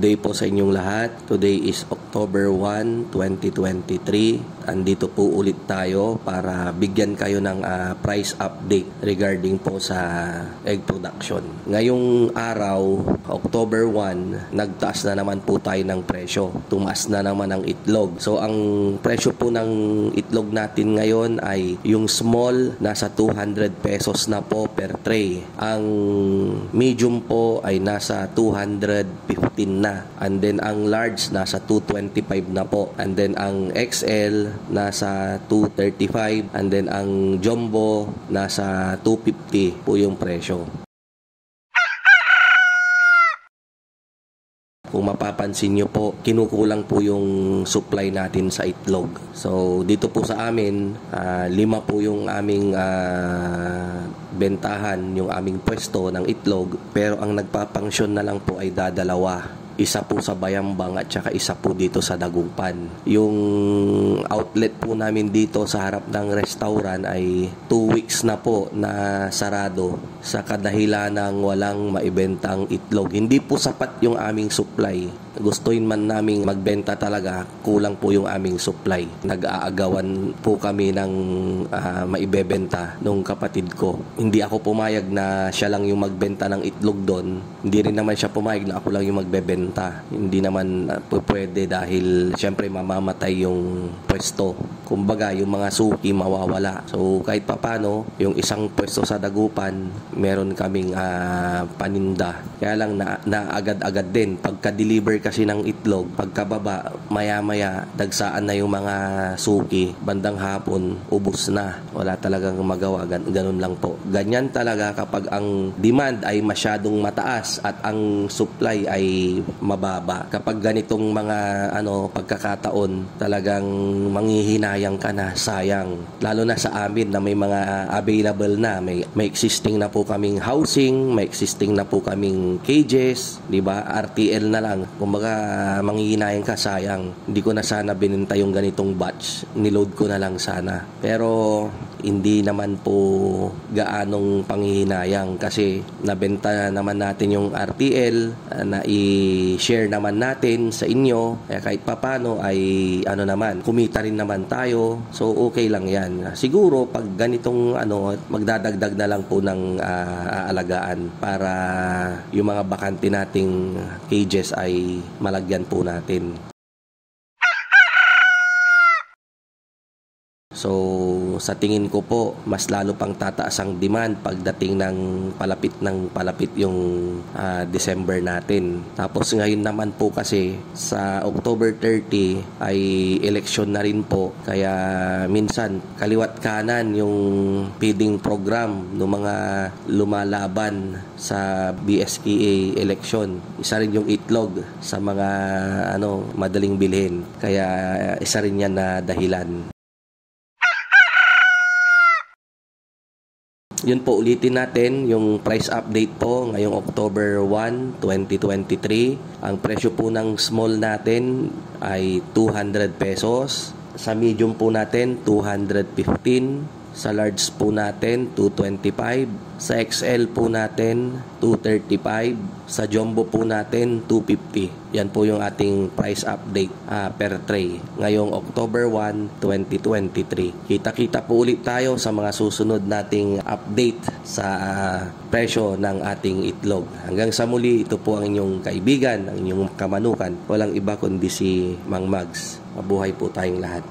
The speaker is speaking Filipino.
day po sa inyong lahat. Today is October 1, 2023. Andito po ulit tayo para bigyan kayo ng price update regarding po sa egg production. Ngayong araw, October 1, nagtaas na naman po tayo ng presyo. Tumaas na naman ang itlog. So ang presyo po ng itlog natin ngayon ay yung small nasa 200 pesos na po per tray. Ang medium po ay nasa 215 na. And then ang large nasa 225 na po. And then ang XL nasa 235. And then ang jumbo nasa 250 po yung presyo. Kung mapapansin nyo po, kinukulang po yung supply natin sa itlog. So, dito po sa amin, 5 po yung aming bentahan, yung aming pwesto ng itlog. Pero ang nagpapangsyon na lang po ay dadalawa. Isa po sa Bayambang at saka isa po dito sa Dagupan. Yung outlet po namin dito sa harap ng restaurant ay 2 weeks na po na sarado sa kadahilan ng walang maibentang itlog. Hindi po sapat yung aming supply. Gustuin man naming magbenta talaga, kulang po yung aming supply. Nag-aagawan po kami ng maibebenta nung kapatid ko. Hindi ako pumayag na siya lang yung magbenta ng itlog doon. Hindi rin naman siya pumayag na ako lang yung magbebenta. Hindi naman pwede dahil syempre mamamatay yung pwesto. Kumbaga, yung mga suki mawawala. So, kahit papano, yung isang pwesto sa Dagupan, meron kaming paninda. Kaya lang naagad-agad din. Pagka-deliver kasi ng itlog, pagkababa, maya-maya, dagsaan na yung mga suki. Bandang hapon, ubos na. Wala talagang magawa. Ganun lang po. Ganyan talaga kapag ang demand ay masyadong mataas at ang supply ay mababa. Kapag ganitong mga pagkakataon, talagang manghihinayang ka na, sayang. Lalo na sa amin na may mga available na, may existing na po kaming housing, may existing na po kaming cages, di ba? RTL na lang. Kumbaga, manghihinayang ka, sayang. Hindi ko na sana bininta yung ganitong batch. Niload ko na lang sana. Pero hindi naman po gaanong panghihinayang kasi nabenta naman natin yung RTL, na i-share naman natin sa inyo. Kaya kahit papano ay naman, kumita rin naman tayo. So okay lang yan. Siguro pag ganitong magdadagdag na lang po ng aalagaan para yung mga bakante nating cages ay malagyan po natin. So, sa tingin ko po, mas lalo pang tataas ang demand pagdating ng palapit yung December natin. Tapos ngayon naman po kasi sa October 30 ay election na rin po. Kaya minsan kaliwat kanan yung feeding program ng mga lumalaban sa BSKA election. Isa rin yung itlog sa mga madaling bilhin. Kaya isa rin yan na dahilan. Yun po, ulitin natin yung price update po ngayong October 1, 2023. Ang presyo po ng small natin ay 200 pesos. Sa medium po natin, 215. Sa large po natin, 225. Sa XL po natin, 235. Sa jumbo po natin, 250. Yan po yung ating price update per tray ngayong October 1, 2023. Kita-kita po ulit tayo sa mga susunod nating update sa presyo ng ating itlog. Hanggang sa muli, ito po ang inyong kaibigan, ang inyong kamanukan. Walang iba kundi si Mang Mags. Mabuhay po tayong lahat.